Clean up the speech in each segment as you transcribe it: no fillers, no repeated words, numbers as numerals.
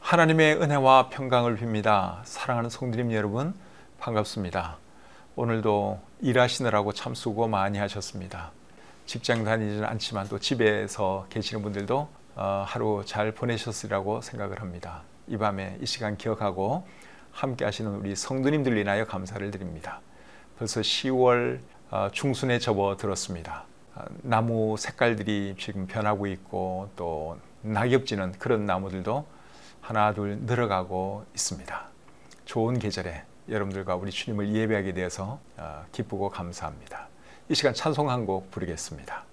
하나님의 은혜와 평강을 빕니다. 사랑하는 성도님 여러분, 반갑습니다. 오늘도 일하시느라고 참 수고 많이 하셨습니다. 직장 다니지는 않지만 또 집에서 계시는 분들도 하루 잘 보내셨으리라고 생각을 합니다. 이 밤에 이 시간 기억하고 함께 하시는 우리 성도님들 인하여 감사를 드립니다. 벌써 10월 중순에 접어들었습니다. 나무 색깔들이 지금 변하고 있고 또 낙엽지는 그런 나무들도 하나 둘 늘어가고 있습니다. 좋은 계절에 여러분들과 우리 주님을 예배하게 되어서 기쁘고 감사합니다. 이 시간 찬송 한 곡 부르겠습니다.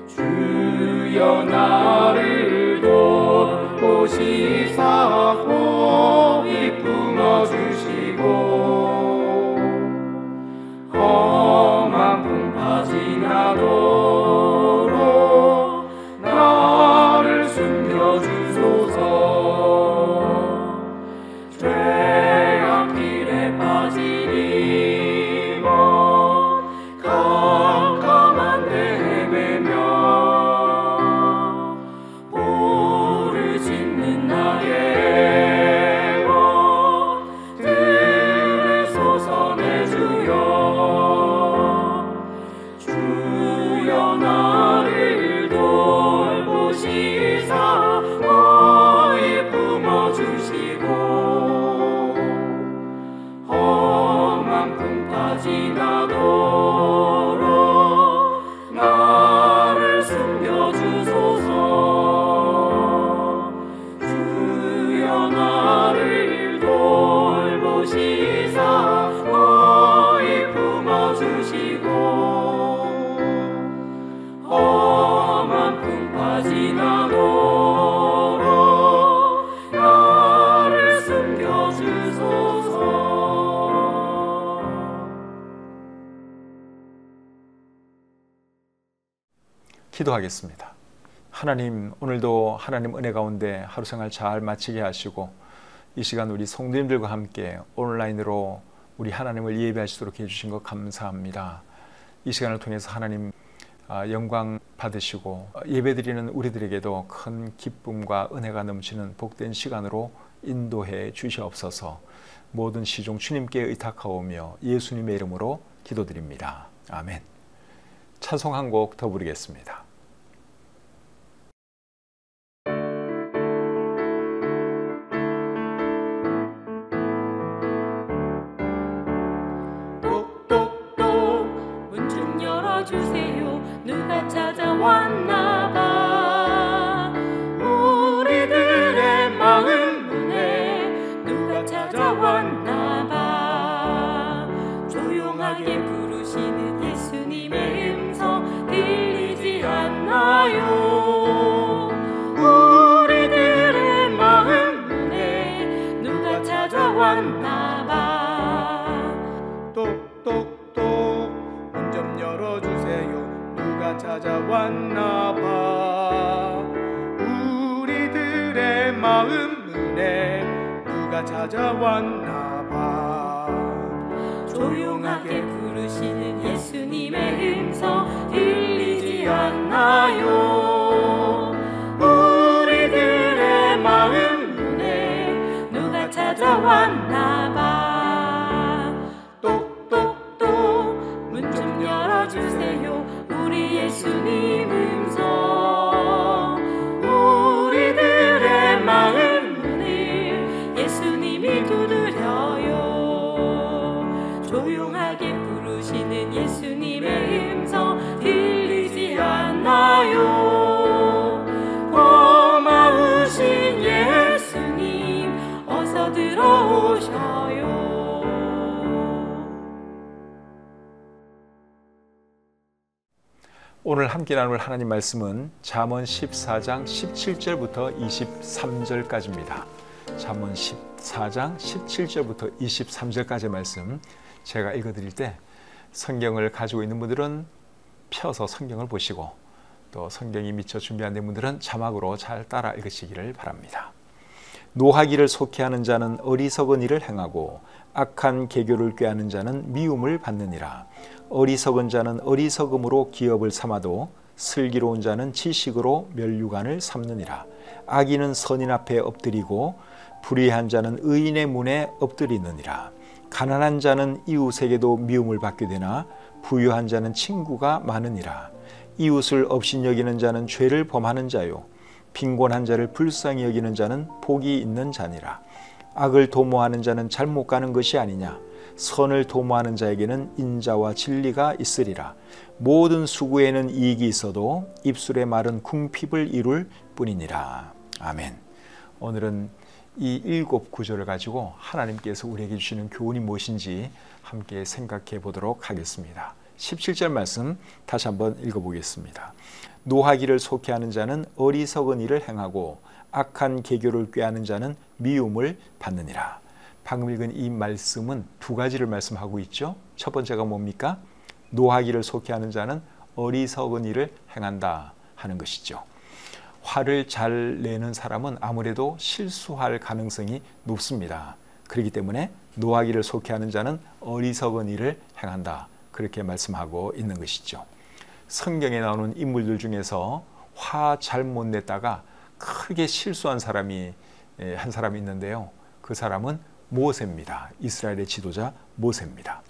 주여 나를 돌보시사 고이 품어주시고 험한 풍파 지나도록 나를 숨겨주소서. 죄악길에 빠지니 캄캄한 데 헤매며 불을 짓는 나의 들을 솟아내 주여 나를 돌보시사 고이 품어주시고 험한 풍파 지나도록 나를 숨겨주소서. 주여 나를 돌보시사 고이 품어주시고 험한 풍파 지나도록 나를 숨겨주소서. 기도하겠습니다. 하나님, 오늘도 하나님 은혜 가운데 하루 생활 잘 마치게 하시고 이 시간 우리 성도님들과 함께 온라인으로 우리 하나님을 예배하시도록 해주신 것 감사합니다. 이 시간을 통해서 하나님 영광 받으시고 예배드리는 우리들에게도 큰 기쁨과 은혜가 넘치는 복된 시간으로 인도해 주시옵소서. 모든 시종 주님께 의탁하오며 예수님의 이름으로 기도드립니다. 아멘. 찬송 한 곡 더 부르겠습니다. 똑똑똑 문 좀 열어주세요. 누가 찾아왔나봐. 우리들의 마음 문에 누가 찾아왔나봐. 조용하게 부르시는 예수님의 음성 들리지 않나요? 우리들의 마음 문에 누가 찾아왔나봐. 똑똑똑 문 좀 열어주세요. 누가 찾아왔나봐. 우리들의 마음 문에 누가 찾아왔나봐. 조용하게 부르시는 예수님의 음성 들리지 않나요? 우리들 왔나 봐. 똑똑똑 문 좀 열어주세요. 우리 예수님 음성. 우리들의 마음 문을 예수님이 두드려요. 조용하게 부르시는 예수님의 음성 들리지 않나요? 고마우신 예수님 어서 들어오셔요. 오늘 함께 나눌 하나님 말씀은 잠언 14장 17절부터 23절까지입니다. 잠언 14장 17절부터 23절까지의 말씀 제가 읽어드릴 때 성경을 가지고 있는 분들은 펴서 성경을 보시고 또 성경이 미처 준비 안 된 분들은 자막으로 잘 따라 읽으시기를 바랍니다. 노하기를 속해하는 자는 어리석은 일을 행하고 악한 계교를 꾀하는 자는 미움을 받느니라. 어리석은 자는 어리석음으로 기업을 삼아도 슬기로운 자는 지식으로 면류관을 삼느니라. 악인은 선인 앞에 엎드리고 불의한 자는 의인의 문에 엎드리느니라. 가난한 자는 이웃에게도 미움을 받게 되나 부유한 자는 친구가 많으니라. 이웃을 업신여기는 자는 죄를 범하는 자요 빈곤한 자를 불쌍히 여기는 자는 복이 있는 자니라. 악을 도모하는 자는 잘못 가는 것이 아니냐. 선을 도모하는 자에게는 인자와 진리가 있으리라. 모든 수고에는 이익이 있어도 입술의 말은 궁핍을 이룰 뿐이니라. 아멘. 오늘은 이 7 구절을 가지고 하나님께서 우리에게 주시는 교훈이 무엇인지 함께 생각해 보도록 하겠습니다. 17절 말씀 다시 한번 읽어보겠습니다. 노하기를 속해하는 자는 어리석은 일을 행하고 악한 계교를 꾀하는 자는 미움을 받느니라. 방금 읽은 이 말씀은 두 가지를 말씀하고 있죠. 첫 번째가 뭡니까? 노하기를 속해하는 자는 어리석은 일을 행한다 하는 것이죠. 화를 잘 내는 사람은 아무래도 실수할 가능성이 높습니다. 그렇기 때문에 노하기를 속해하는 자는 어리석은 일을 행한다. 그렇게 말씀하고 있는 것이죠. 성경에 나오는 인물들 중에서 화 잘못 냈다가 크게 실수한 사람이 한 사람이 있는데요. 그 사람은 모세입니다. 이스라엘의 지도자 모세입니다.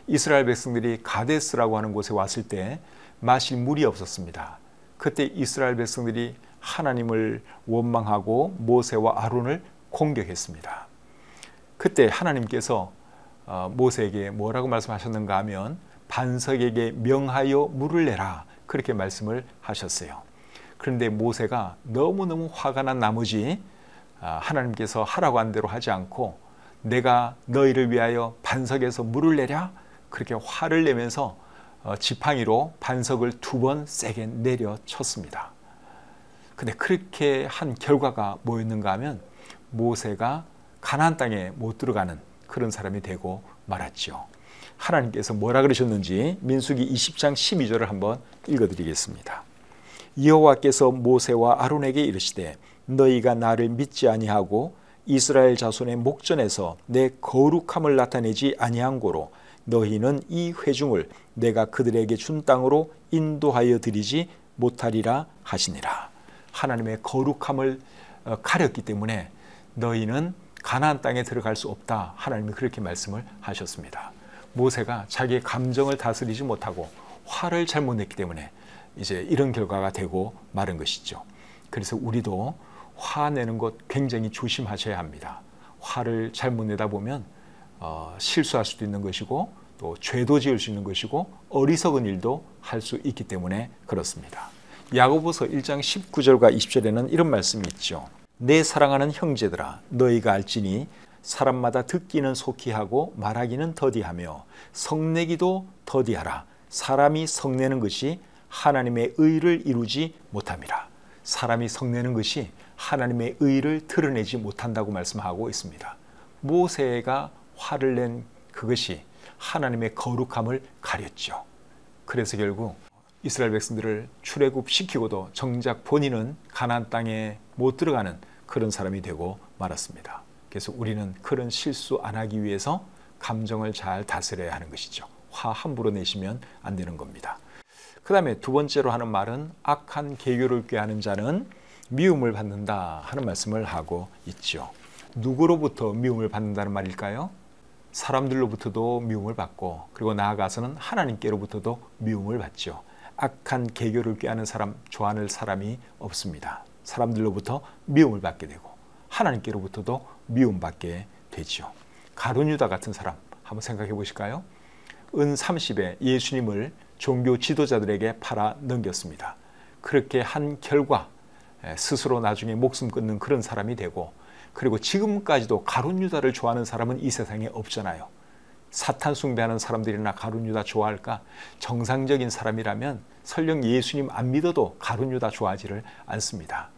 이스라엘 백성들이 가데스라고 하는 곳에 왔을 때 마실 물이 없었습니다. 그때 이스라엘 백성들이 하나님을 원망하고 모세와 아론을 공격했습니다. 그때 하나님께서 모세에게 뭐라고 말씀하셨는가 하면 반석에게 명하여 물을 내라 그렇게 말씀을 하셨어요. 그런데 모세가 너무너무 화가 난 나머지 하나님께서 하라고 한 대로 하지 않고 내가 너희를 위하여 반석에서 물을 내랴 그렇게 화를 내면서 지팡이로 반석을 2번 세게 내려쳤습니다. 근데 그렇게 한 결과가 뭐였는가 하면 모세가 가나안 땅에 못 들어가는 그런 사람이 되고 말았죠. 하나님께서 뭐라 그러셨는지 민수기 20장 12절을 한번 읽어드리겠습니다. 여호와께서 모세와 아론에게 이르시되 너희가 나를 믿지 아니하고 이스라엘 자손의 목전에서 내 거룩함을 나타내지 아니한 고로 너희는 이 회중을 내가 그들에게 준 땅으로 인도하여 드리지 못하리라 하시니라. 하나님의 거룩함을 가렸기 때문에 너희는 가나안 땅에 들어갈 수 없다. 하나님이 그렇게 말씀을 하셨습니다. 모세가 자기의 감정을 다스리지 못하고 화를 잘못 냈기 때문에 이제 이런 결과가 되고 마른 것이죠. 그래서 우리도 화내는 것 굉장히 조심하셔야 합니다. 화를 잘못 내다 보면 실수할 수도 있는 것이고 또 죄도 지을 수 있는 것이고 어리석은 일도 할 수 있기 때문에 그렇습니다. 야고보서 1장 19절과 20절에는 이런 말씀이 있죠. 내 사랑하는 형제들아 너희가 알지니 사람마다 듣기는 속히 하고 말하기는 더디하며 성내기도 더디하라. 사람이 성내는 것이 하나님의 의를 이루지 못함이라. 사람이 성내는 것이 하나님의 의를 드러내지 못한다고 말씀하고 있습니다. 모세가 화를 낸 그것이 하나님의 거룩함을 가렸죠. 그래서 결국 이스라엘 백성들을 출애굽시키고도 정작 본인은 가나안 땅에 못 들어가는 그런 사람이 되고 말았습니다. 그래서 우리는 그런 실수 안 하기 위해서 감정을 잘 다스려야 하는 것이죠. 화 함부로 내시면 안 되는 겁니다. 그 다음에 두 번째로 하는 말은 악한 계교를 꾀하는 자는 미움을 받는다 하는 말씀을 하고 있죠. 누구로부터 미움을 받는다는 말일까요? 사람들로부터도 미움을 받고, 그리고 나아가서는 하나님께로부터도 미움을 받죠. 악한 계교를 꾀하는 사람, 좋아하는 사람이 없습니다. 사람들로부터 미움을 받게 되고 하나님께로부터도 미움받게 되죠. 가룟 유다 같은 사람 한번 생각해 보실까요? 은 30에 예수님을 종교 지도자들에게 팔아 넘겼습니다. 그렇게 한 결과 스스로 나중에 목숨 끊는 그런 사람이 되고, 그리고 지금까지도 가룟 유다를 좋아하는 사람은 이 세상에 없잖아요. 사탄 숭배하는 사람들이나 가룟 유다 좋아할까? 정상적인 사람이라면 설령 예수님 안 믿어도 가룟 유다 좋아하지를 않습니다.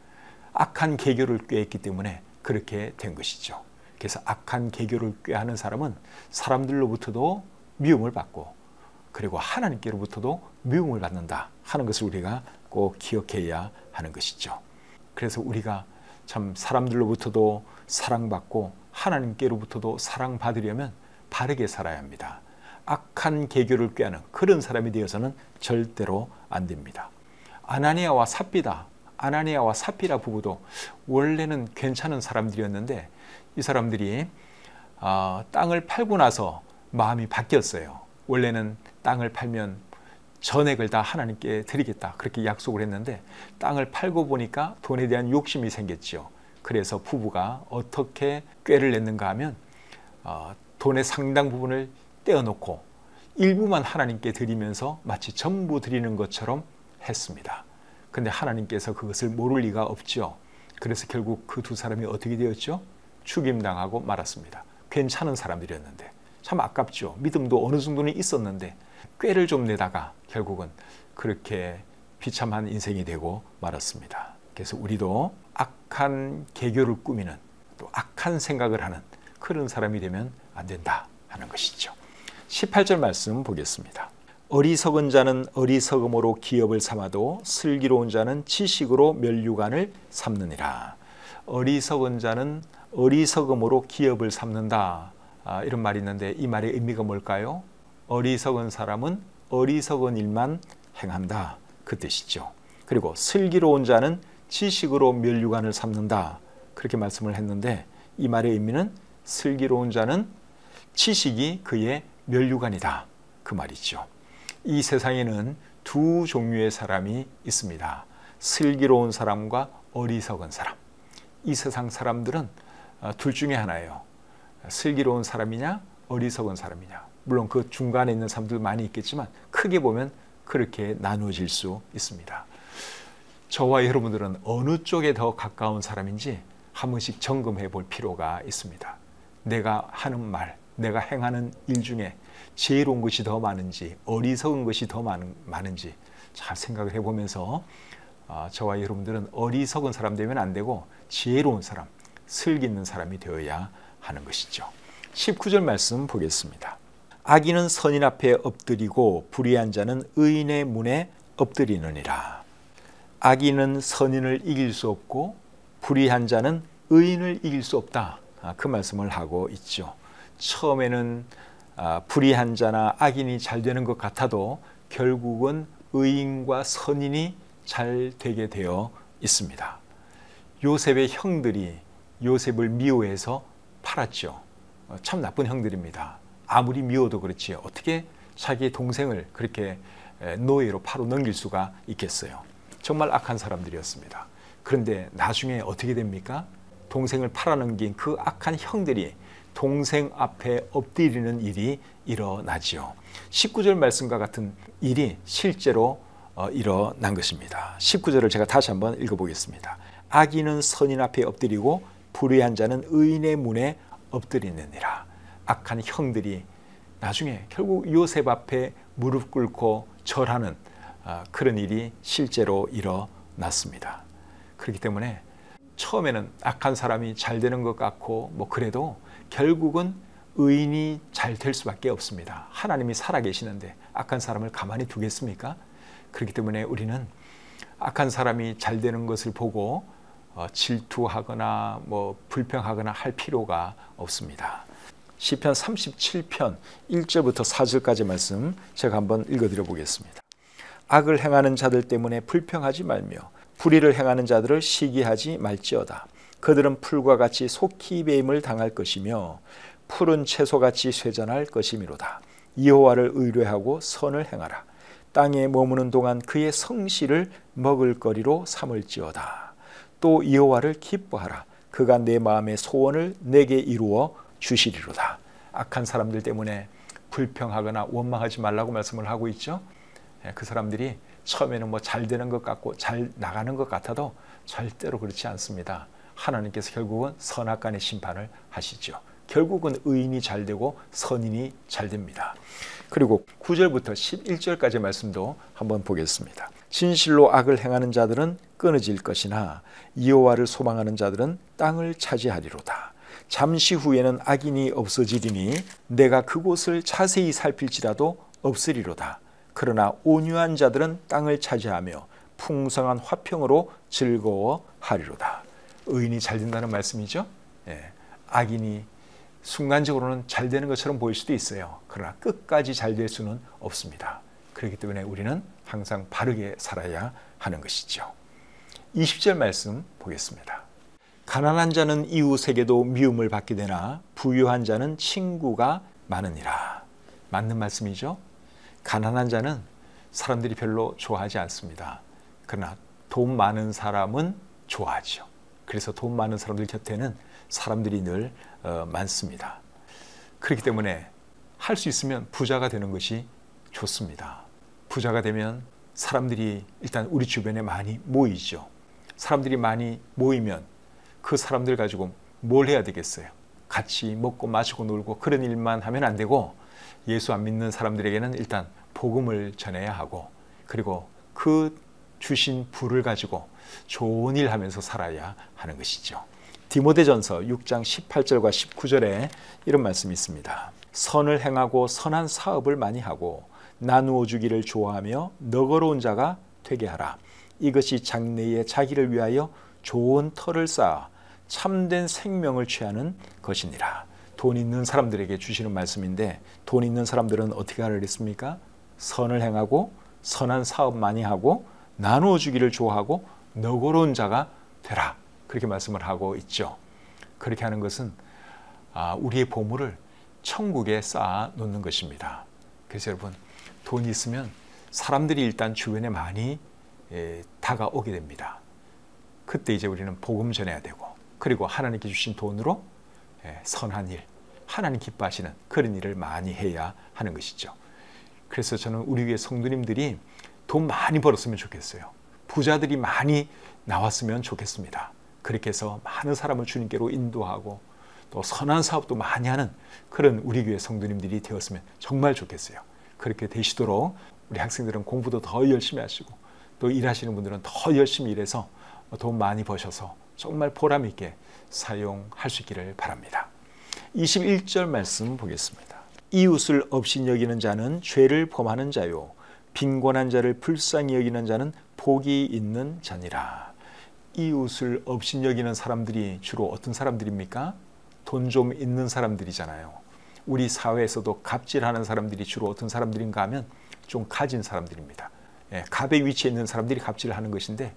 악한 계교를 꾀했기 때문에 그렇게 된 것이죠. 그래서 악한 계교를 꾀하는 사람은 사람들로부터도 미움을 받고, 그리고 하나님께로부터도 미움을 받는다 하는 것을 우리가 꼭 기억해야 하는 것이죠. 그래서 우리가 참 사람들로부터도 사랑받고 하나님께로부터도 사랑받으려면 바르게 살아야 합니다. 악한 계교를 꾀하는 그런 사람이 되어서는 절대로 안 됩니다. 아나니아와 삽비라 부부도 원래는 괜찮은 사람들이었는데, 이 사람들이 땅을 팔고 나서 마음이 바뀌었어요. 원래는 땅을 팔면 전액을 다 하나님께 드리겠다 그렇게 약속을 했는데, 땅을 팔고 보니까 돈에 대한 욕심이 생겼죠. 그래서 부부가 어떻게 꾀를 냈는가 하면 돈의 상당 부분을 떼어놓고 일부만 하나님께 드리면서 마치 전부 드리는 것처럼 했습니다. 근데 하나님께서 그것을 모를 리가 없죠. 그래서 결국 그 두 사람이 어떻게 되었죠? 죽임당하고 말았습니다. 괜찮은 사람들이었는데 참 아깝죠. 믿음도 어느 정도는 있었는데 꾀를 좀 내다가 결국은 그렇게 비참한 인생이 되고 말았습니다. 그래서 우리도 악한 계교를 꾸미는, 또 악한 생각을 하는 그런 사람이 되면 안 된다 하는 것이죠. 18절 말씀 보겠습니다. 어리석은 자는 어리석음으로 기업을 삼아도 슬기로운 자는 지식으로 면류관을 삼느니라. 어리석은 자는 어리석음으로 기업을 삼는다, 이런 말이 있는데 이 말의 의미가 뭘까요? 어리석은 사람은 어리석은 일만 행한다, 그 뜻이죠. 그리고 슬기로운 자는 지식으로 면류관을 삼는다, 그렇게 말씀을 했는데 이 말의 의미는 슬기로운 자는 지식이 그의 면류관이다, 그 말이죠. 이 세상에는 두 종류의 사람이 있습니다. 슬기로운 사람과 어리석은 사람. 이 세상 사람들은 둘 중에 하나예요. 슬기로운 사람이냐 어리석은 사람이냐. 물론 그 중간에 있는 사람들 많이 있겠지만 크게 보면 그렇게 나누어질 수 있습니다. 저와 여러분들은 어느 쪽에 더 가까운 사람인지 한 번씩 점검해 볼 필요가 있습니다. 내가 하는 말, 내가 행하는 일 중에 지혜로운 것이 더 많은지 어리석은 것이 더 많은지 잘 생각을 해보면서 저와 여러분들은 어리석은 사람 되면 안 되고 지혜로운 사람, 슬기 있는 사람이 되어야 하는 것이죠. 19절 말씀 보겠습니다. 악인은 선인 앞에 엎드리고 불의한 자는 의인의 문에 엎드리느니라. 악인은 선인을 이길 수 없고 불의한 자는 의인을 이길 수 없다, 그 말씀을 하고 있죠. 처음에는 불의한 자나 악인이 잘 되는 것 같아도 결국은 의인과 선인이 잘 되게 되어 있습니다. 요셉의 형들이 요셉을 미워해서 팔았죠. 참 나쁜 형들입니다. 아무리 미워도 그렇지 어떻게 자기 동생을 그렇게 노예로 팔아 넘길 수가 있겠어요. 정말 악한 사람들이었습니다. 그런데 나중에 어떻게 됩니까? 동생을 팔아넘긴 그 악한 형들이 동생 앞에 엎드리는 일이 일어나지요. 19절 말씀과 같은 일이 실제로 일어난 것입니다. 19절을 제가 다시 한번 읽어보겠습니다. 악인은 선인 앞에 엎드리고 불의한 자는 의인의 문에 엎드리느니라. 악한 형들이 나중에 결국 요셉 앞에 무릎 꿇고 절하는 그런 일이 실제로 일어났습니다. 그렇기 때문에 처음에는 악한 사람이 잘 되는 것 같고 그래도 결국은 의인이 잘 될 수밖에 없습니다. 하나님이 살아계시는데 악한 사람을 가만히 두겠습니까? 그렇기 때문에 우리는 악한 사람이 잘 되는 것을 보고 질투하거나 불평하거나 할 필요가 없습니다. 시편 37편 1절부터 4절까지 말씀 제가 한번 읽어드려 보겠습니다. 악을 행하는 자들 때문에 불평하지 말며 불의를 행하는 자들을 시기하지 말지어다. 그들은 풀과 같이 속히 배임을 당할 것이며 푸른 채소같이 쇠잔할 것이미로다. 여호와를 의뢰하고 선을 행하라. 땅에 머무는 동안 그의 성실을 먹을거리로 삼을지어다. 또 여호와를 기뻐하라. 그가 내 마음의 소원을 내게 이루어 주시리로다. 악한 사람들 때문에 불평하거나 원망하지 말라고 말씀을 하고 있죠. 그 사람들이 처음에는 뭐 잘 되는 것 같고 잘 나가는 것 같아도 절대로 그렇지 않습니다. 하나님께서 결국은 선악간의 심판을 하시죠. 결국은 의인이 잘 되고 선인이 잘 됩니다. 그리고 9절부터 11절까지 말씀도 한번 보겠습니다. 진실로 악을 행하는 자들은 끊어질 것이나 여호와를 소망하는 자들은 땅을 차지하리로다. 잠시 후에는 악인이 없어지리니 내가 그곳을 자세히 살필지라도 없으리로다. 그러나 온유한 자들은 땅을 차지하며 풍성한 화평으로 즐거워하리로다. 의인이 잘 된다는 말씀이죠. 악인이 순간적으로는 잘 되는 것처럼 보일 수도 있어요. 그러나 끝까지 잘 될 수는 없습니다. 그렇기 때문에 우리는 항상 바르게 살아야 하는 것이죠. 20절 말씀 보겠습니다. 가난한 자는 이웃에게도 미움을 받게 되나 부유한 자는 친구가 많으니라. 맞는 말씀이죠. 가난한 자는 사람들이 별로 좋아하지 않습니다. 그러나 돈 많은 사람은 좋아하죠. 그래서 돈 많은 사람들 곁에는 사람들이 늘 많습니다. 그렇기 때문에 할 수 있으면 부자가 되는 것이 좋습니다. 부자가 되면 사람들이 일단 우리 주변에 많이 모이죠. 사람들이 많이 모이면 그 사람들 가지고 뭘 해야 되겠어요? 같이 먹고 마시고 놀고 그런 일만 하면 안 되고, 예수 안 믿는 사람들에게는 일단 복음을 전해야 하고, 그리고 그 주신 부를 가지고 좋은 일 하면서 살아야 하는 것이죠. 디모데전서 6장 18절과 19절에 이런 말씀이 있습니다. 선을 행하고 선한 사업을 많이 하고 나누어 주기를 좋아하며 너거로운 자가 되게 하라. 이것이 장래에 자기를 위하여 좋은 터를 쌓아 참된 생명을 취하는 것이니라. 돈 있는 사람들에게 주시는 말씀인데, 돈 있는 사람들은 어떻게 하라 그랬습니까? 선을 행하고 선한 사업 많이 하고 나누어 주기를 좋아하고 너그러운 자가 되라. 그렇게 말씀을 하고 있죠. 그렇게 하는 것은 우리의 보물을 천국에 쌓아 놓는 것입니다. 그래서 여러분, 돈이 있으면 사람들이 일단 주변에 많이 다가오게 됩니다. 그때 이제 우리는 복음 전해야 되고, 그리고 하나님께 주신 돈으로 선한 일, 하나님 기뻐하시는 그런 일을 많이 해야 하는 것이죠. 그래서 저는 우리 교회 성도님들이 돈 많이 벌었으면 좋겠어요. 부자들이 많이 나왔으면 좋겠습니다. 그렇게 해서 많은 사람을 주님께로 인도하고 또 선한 사업도 많이 하는 그런 우리 교회 성도님들이 되었으면 정말 좋겠어요. 그렇게 되시도록 우리 학생들은 공부도 더 열심히 하시고 또 일하시는 분들은 더 열심히 일해서 돈 많이 버셔서 정말 보람 있게 사용할 수 있기를 바랍니다. 21절 말씀 보겠습니다. 이웃을 업신여기는 자는 죄를 범하는 자요, 빈곤한 자를 불쌍히 여기는 자는 복이 있는 자니라. 이웃을 업신여기는 사람들이 주로 어떤 사람들입니까? 돈 좀 있는 사람들이잖아요. 우리 사회에서도 갑질하는 사람들이 주로 어떤 사람들인가 하면 좀 가진 사람들입니다. 갑의 위치에 있는 사람들이 갑질을 하는 것인데,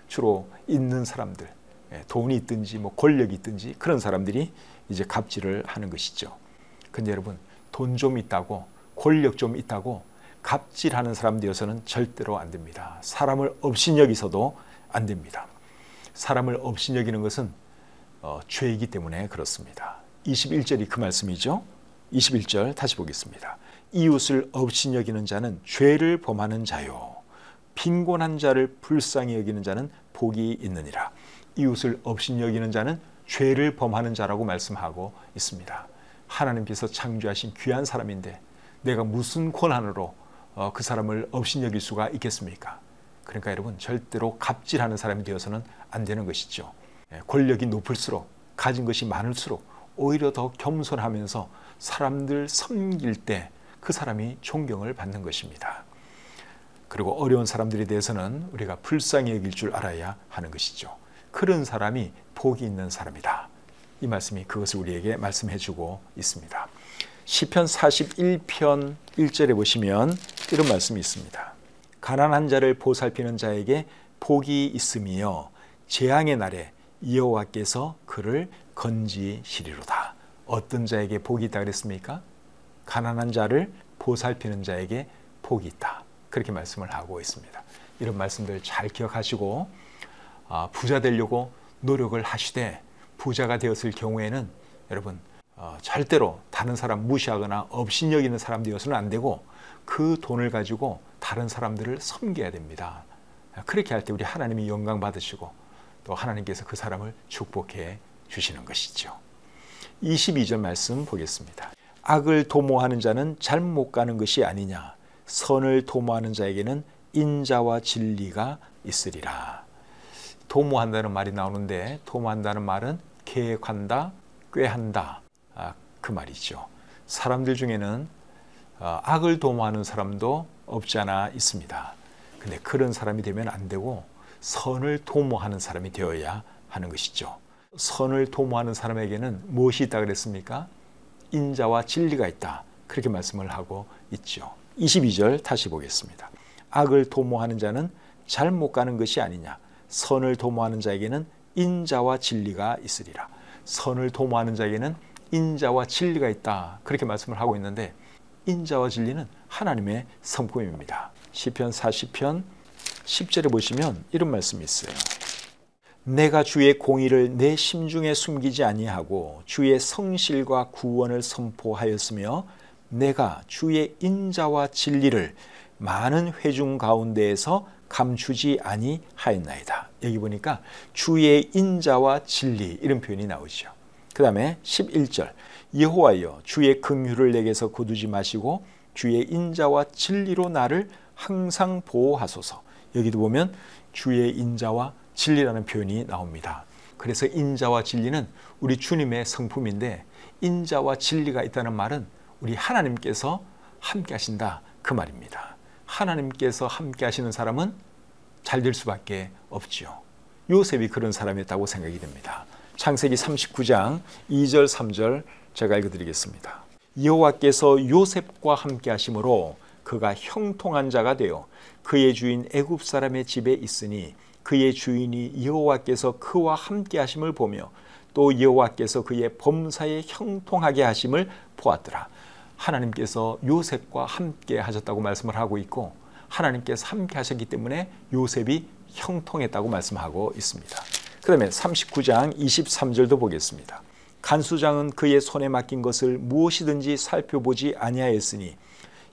주로 있는 사람들, 돈이 있든지 뭐 권력이 있든지 그런 사람들이 이제 갑질을 하는 것이죠. 근데 여러분, 돈 좀 있다고 권력 좀 있다고 갑질하는 사람 되어서는 절대로 안 됩니다. 사람을 업신여기서도 안 됩니다. 사람을 업신여기는 것은 죄이기 때문에 그렇습니다. 21절이 그 말씀이죠. 21절 다시 보겠습니다. 이웃을 업신여기는 자는 죄를 범하는 자요, 빈곤한 자를 불쌍히 여기는 자는 복이 있느니라. 이웃을 업신여기는 자는 죄를 범하는 자라고 말씀하고 있습니다. 하나님께서 창조하신 귀한 사람인데 내가 무슨 권한으로 그 사람을 업신여길 수가 있겠습니까? 그러니까 여러분, 절대로 갑질하는 사람이 되어서는 안 되는 것이죠. 권력이 높을수록, 가진 것이 많을수록 오히려 더 겸손하면서 사람들 섬길 때 그 사람이 존경을 받는 것입니다. 그리고 어려운 사람들에 대해서는 우리가 불쌍히 여길 줄 알아야 하는 것이죠. 그런 사람이 복이 있는 사람이다. 이 말씀이 그것을 우리에게 말씀해 주고 있습니다. 시편 41편 1절에 보시면 이런 말씀이 있습니다. 가난한 자를 보살피는 자에게 복이 있으며 재앙의 날에 여호와께서 그를 건지시리로다. 어떤 자에게 복이 있다 그랬습니까? 가난한 자를 보살피는 자에게 복이 있다. 그렇게 말씀을 하고 있습니다. 이런 말씀들 잘 기억하시고 부자 되려고 노력을 하시되 부자가 되었을 경우에는 여러분 절대로 다른 사람 무시하거나 업신여기는 사람 되어서는 안 되고 그 돈을 가지고 다른 사람들을 섬겨야 됩니다. 그렇게 할 때 우리 하나님이 영광 받으시고 또 하나님께서 그 사람을 축복해 주시는 것이죠. 22절 말씀 보겠습니다. 악을 도모하는 자는 잘못 가는 것이 아니냐. 선을 도모하는 자에게는 인자와 진리가 있으리라. 도모한다는 말이 나오는데 도모한다는 말은 계획한다, 꾀한다 그 말이죠. 사람들 중에는 악을 도모하는 사람도 없지 않아 있습니다. 근데 그런 사람이 되면 안 되고 선을 도모하는 사람이 되어야 하는 것이죠. 선을 도모하는 사람에게는 무엇이 있다 그랬습니까? 인자와 진리가 있다. 그렇게 말씀을 하고 있죠. 22절 다시 보겠습니다. 악을 도모하는 자는 잘못 가는 것이 아니냐. 선을 도모하는 자에게는 인자와 진리가 있으리라. 선을 도모하는 자에게는 인자와 진리가 있다. 그렇게 말씀을 하고 있는데 인자와 진리는 하나님의 성품입니다. 시편 40편 10절에 보시면 이런 말씀이 있어요. 내가 주의 공의를 내 심중에 숨기지 아니하고 주의 성실과 구원을 선포하였으며 내가 주의 인자와 진리를 많은 회중 가운데에서 감추지 아니하였나이다. 여기 보니까 주의 인자와 진리 이런 표현이 나오죠. 그 다음에 11절 여호와여 주의 긍휼을 내게서 거두지 마시고 주의 인자와 진리로 나를 항상 보호하소서. 여기도 보면 주의 인자와 진리라는 표현이 나옵니다. 그래서 인자와 진리는 우리 주님의 성품인데 인자와 진리가 있다는 말은 우리 하나님께서 함께 하신다 그 말입니다. 하나님께서 함께 하시는 사람은 잘 될 수밖에 없지요. 요셉이 그런 사람이었다고 생각이 됩니다. 창세기 39장 2절 3절 제가 읽어드리겠습니다. 여호와께서 요셉과 함께 하심으로 그가 형통한 자가 되어 그의 주인 애굽 사람의 집에 있으니 그의 주인이 여호와께서 그와 함께 하심을 보며 또 여호와께서 그의 범사에 형통하게 하심을 보았더라. 하나님께서 요셉과 함께 하셨다고 말씀을 하고 있고 하나님께서 함께 하셨기 때문에 요셉이 형통했다고 말씀하고 있습니다. 그 다음에 39장 23절도 보겠습니다. 간수장은 그의 손에 맡긴 것을 무엇이든지 살펴보지 아니하였으니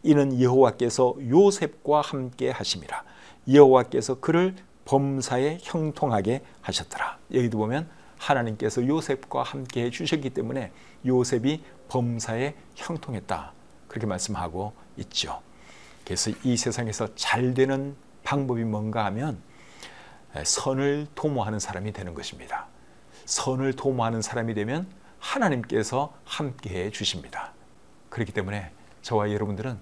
이는 여호와께서 요셉과 함께 하심이라. 여호와께서 그를 범사에 형통하게 하셨더라. 여기도 보면 하나님께서 요셉과 함께 해주셨기 때문에 요셉이 범사에 형통했다. 그렇게 말씀하고 있죠. 그래서 이 세상에서 잘 되는 방법이 뭔가 하면 선을 도모하는 사람이 되는 것입니다. 선을 도모하는 사람이 되면 하나님께서 함께해 주십니다. 그렇기 때문에 저와 여러분들은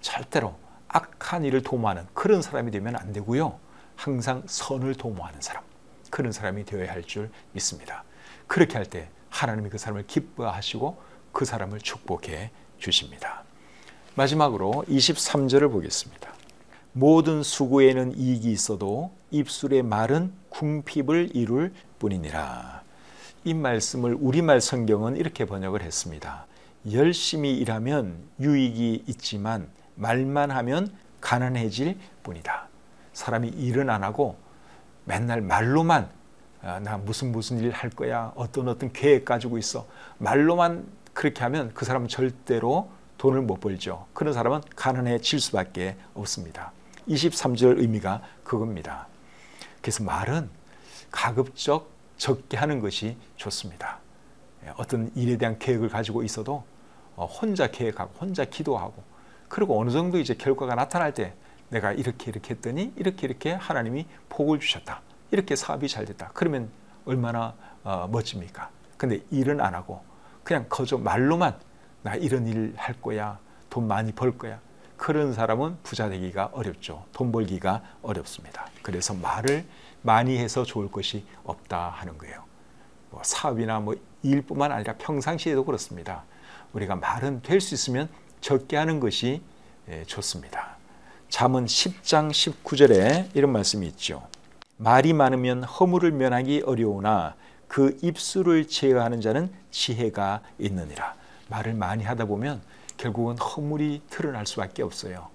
절대로 악한 일을 도모하는 그런 사람이 되면 안 되고요. 항상 선을 도모하는 사람, 그런 사람이 되어야 할 줄 믿습니다. 그렇게 할 때 하나님이 그 사람을 기뻐하시고 그 사람을 축복해 주십니다. 마지막으로 23절을 보겠습니다. 모든 수고에는 이익이 있어도 입술의 말은 궁핍을 이룰 뿐이니라. 이 말씀을 우리말 성경은 이렇게 번역을 했습니다. 열심히 일하면 유익이 있지만 말만 하면 가난해질 뿐이다. 사람이 일은 안 하고 맨날 말로만 나 무슨 일 할 거야, 어떤 계획 가지고 있어, 말로만 그렇게 하면 그 사람은 절대로 돈을 못 벌죠. 그런 사람은 가난해질 수밖에 없습니다. 23절 의미가 그겁니다. 그래서 말은 가급적 적게 하는 것이 좋습니다. 어떤 일에 대한 계획을 가지고 있어도 혼자 계획하고 혼자 기도하고 그리고 어느 정도 이제 결과가 나타날 때 내가 이렇게 했더니 이렇게 하나님이 복을 주셨다. 이렇게 사업이 잘 됐다. 그러면 얼마나 멋집니까? 근데 일은 안 하고 그냥 거저 말로만 나 이런 일 할 거야, 돈 많이 벌 거야. 그런 사람은 부자 되기가 어렵죠. 돈 벌기가 어렵습니다. 그래서 말을 많이 해서 좋을 것이 없다 하는 거예요. 사업이나 일뿐만 아니라 평상시에도 그렇습니다. 우리가 말은 될 수 있으면 적게 하는 것이 좋습니다. 잠언 10장 19절에 이런 말씀이 있죠. 말이 많으면 허물을 면하기 어려우나 그 입술을 제어하는 자는 지혜가 있느니라. 말을 많이 하다 보면 결국은 허물이 드러날 수밖에 없어요.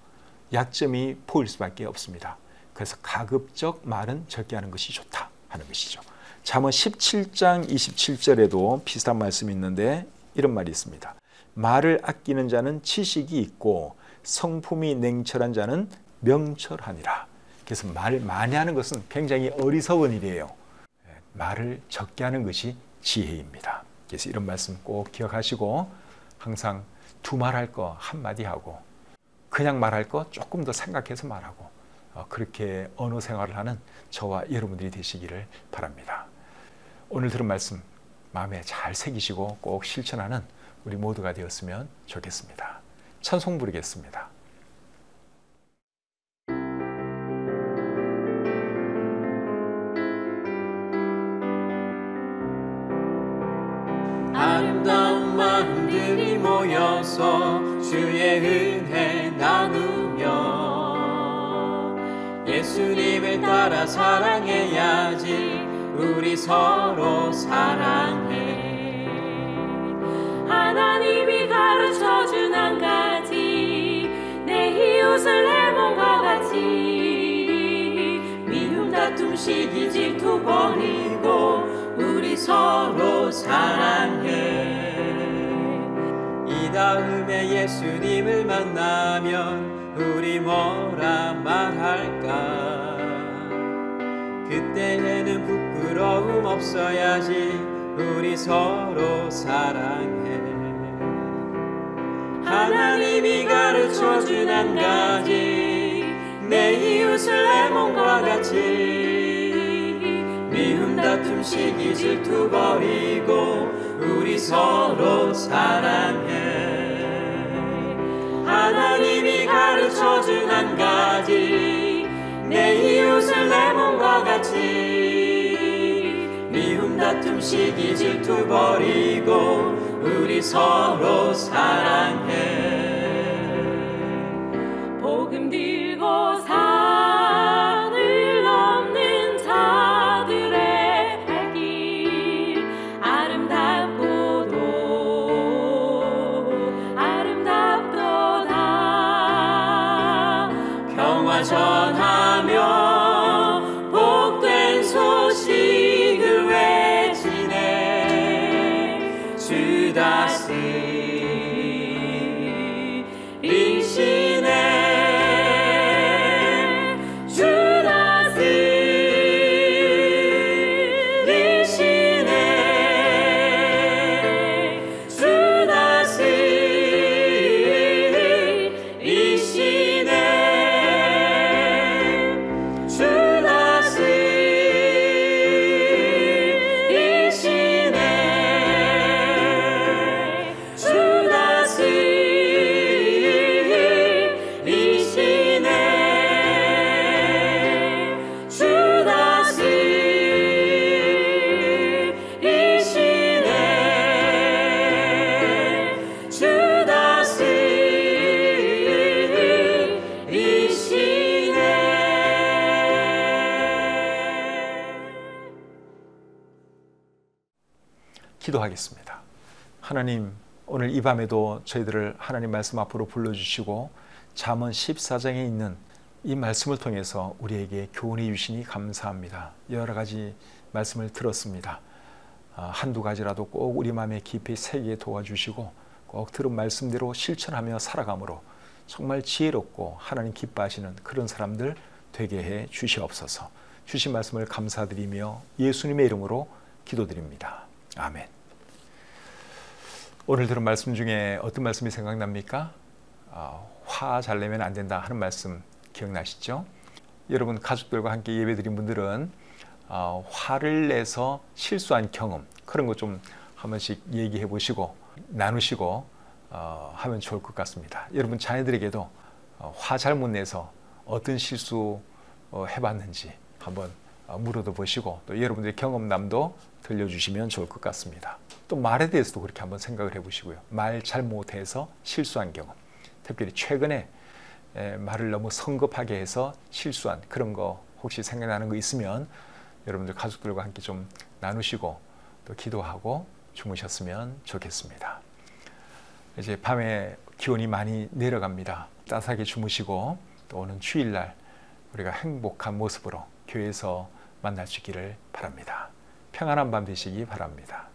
약점이 보일 수밖에 없습니다. 그래서 가급적 말은 적게 하는 것이 좋다 하는 것이죠. 잠언 17장 27절에도 비슷한 말씀이 있는데 이런 말이 있습니다. 말을 아끼는 자는 지식이 있고 성품이 냉철한 자는 명철하니라. 그래서 말을 많이 하는 것은 굉장히 어리석은 일이에요. 말을 적게 하는 것이 지혜입니다. 그래서 이런 말씀 꼭 기억하시고 항상 두 말할 거 한마디 하고 그냥 말할 거 조금 더 생각해서 말하고 그렇게 언어 생활을 하는 저와 여러분들이 되시기를 바랍니다. 오늘 들은 말씀 마음에 잘 새기시고 꼭 실천하는 우리 모두가 되었으면 좋겠습니다. 찬송 부르겠습니다. 아름다운 마음들이 모여서 주의 은혜 나누며 예수님을 따라 사랑해야지. 우리 서로 사랑해. 하나님이 가르쳐준 한 가지, 내 이웃을 내 몸과 같이. 미움 다툼 시기 질투 버리고 우리 서로 사랑해. 이 다음에 예수님을 만나면 우리 뭐라 말할까? 그때에는 부끄러움 없어야지. 우리 서로 사랑해. 하나님이 가르쳐준 한 가지, 내 이웃을 내 몸과 같이. 미움 다툼 시기 질투 버리고 우리 서로 사랑해. 하나님이 가르쳐준 한 가지, 내 이웃을 내 몸과 같이. 미움 다툼 시기 질투 버리고 우리 서로 사랑해. 복음 들고 산을 넘는 자들의 발길 아름답고도 아름답도다. 평화 전하며 복된 소식을 외치네. 주 다스리시네. 주 다스리시네. 주 다스리시네. 주 다스리시네. 주 다스리시네. 주 다스리시네. 주 다스리시네. 기도하겠습니다. 하나님, 오늘 이 밤에도 저희들을 하나님 말씀 앞으로 불러주시고 잠언 14장에 있는 이 말씀을 통해서 우리에게 교훈해 주시니 감사합니다. 여러 가지 말씀을 들었습니다. 한두 가지라도 꼭 우리 마음에 깊이 새기게 도와주시고 꼭 들은 말씀대로 실천하며 살아감으로 정말 지혜롭고 하나님 기뻐하시는 그런 사람들 되게 해 주시옵소서. 주신 말씀을 감사드리며 예수님의 이름으로 기도드립니다. 아멘. 오늘 들은 말씀 중에 어떤 말씀이 생각납니까? 화 잘 내면 안 된다 하는 말씀 기억나시죠? 여러분 가족들과 함께 예배드린 분들은 화를 내서 실수한 경험 그런 거 좀 한 번씩 얘기해 보시고 나누시고 하면 좋을 것 같습니다. 여러분 자녀들에게도 화 잘못 내서 어떤 실수 해봤는지 한번 물어도 보시고 또 여러분들의 경험담도 들려주시면 좋을 것 같습니다. 또 말에 대해서도 그렇게 한번 생각을 해보시고요. 말 잘못해서 실수한 경험, 특별히 최근에 말을 너무 성급하게 해서 실수한 그런 거 혹시 생각나는 거 있으면 여러분들 가족들과 함께 좀 나누시고 또 기도하고 주무셨으면 좋겠습니다. 이제 밤에 기온이 많이 내려갑니다. 따뜻하게 주무시고 또 오는 주일날 우리가 행복한 모습으로 교회에서 만날 수 있기를 바랍니다. 평안한 밤 되시기 바랍니다.